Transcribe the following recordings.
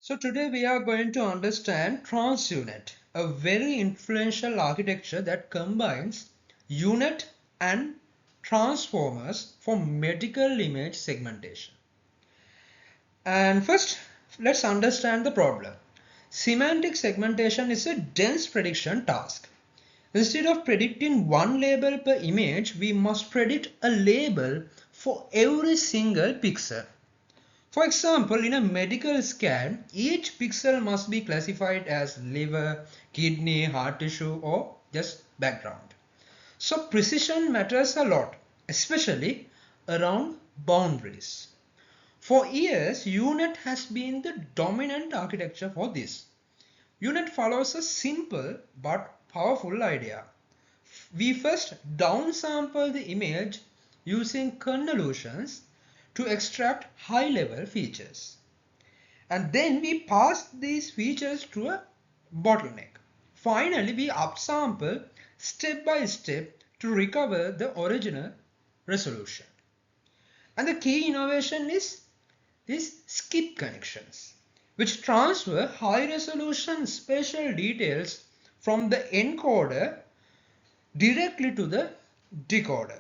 So today we are going to understand TransUnit, a very influential architecture that combines UNit and transformers for medical image segmentation. And first, let's understand the problem. Semantic segmentation is a dense prediction task. Instead of predicting one label per image, we must predict a label for every single pixel. For example, in a medical scan, each pixel must be classified as liver, kidney, heart tissue, or just background. So precision matters a lot, especially around boundaries. For years, UNet has been the dominant architecture for this. UNet follows a simple but powerful idea. We first downsample the image using convolutions to extract high-level features. And then we pass these features to a bottleneck. Finally, we upsample step by step to recover the original resolution. And the key innovation is skip connections, which transfer high-resolution spatial details from the encoder directly to the decoder.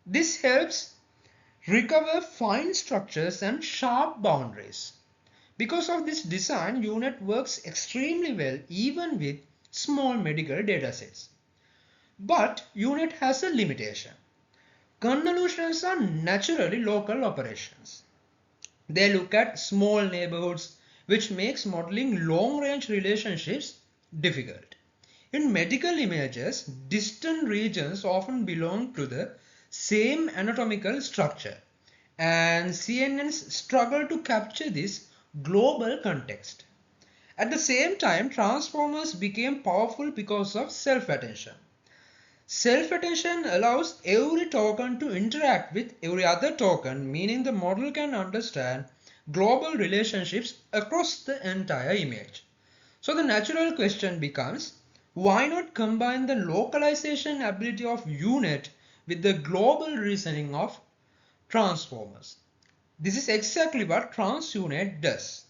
This helps recover fine structures and sharp boundaries. Because of this design, UNet works extremely well even with small medical datasets. But UNet has a limitation. Convolutions are naturally local operations. They look at small neighborhoods, which makes modeling long-range relationships difficult. In medical images, distant regions often belong to the same anatomical structure, and CNNs struggle to capture this global context. At the same time, transformers became powerful because of self-attention. Self-attention allows every token to interact with every other token, meaning the model can understand global relationships across the entire image. So the natural question becomes, why not combine the localization ability of UNet with the global reasoning of transformers? This is exactly what TransUnit does.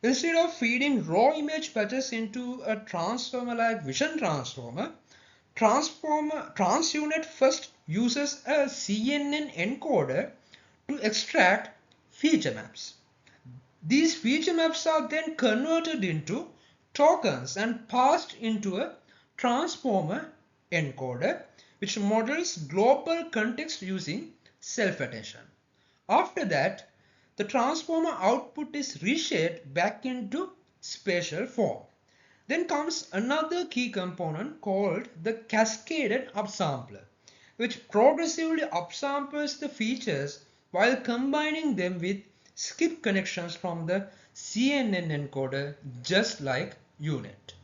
Instead of feeding raw image patches into a transformer like Vision Transformer, TransUnit first uses a CNN encoder to extract feature maps. These feature maps are then converted into tokens and passed into a transformer encoder, which models global context using self-attention. After that, the transformer output is reshaped back into spatial form. Then comes another key component called the cascaded upsampler, which progressively upsamples the features while combining them with skip connections from the CNN encoder, just like UNet.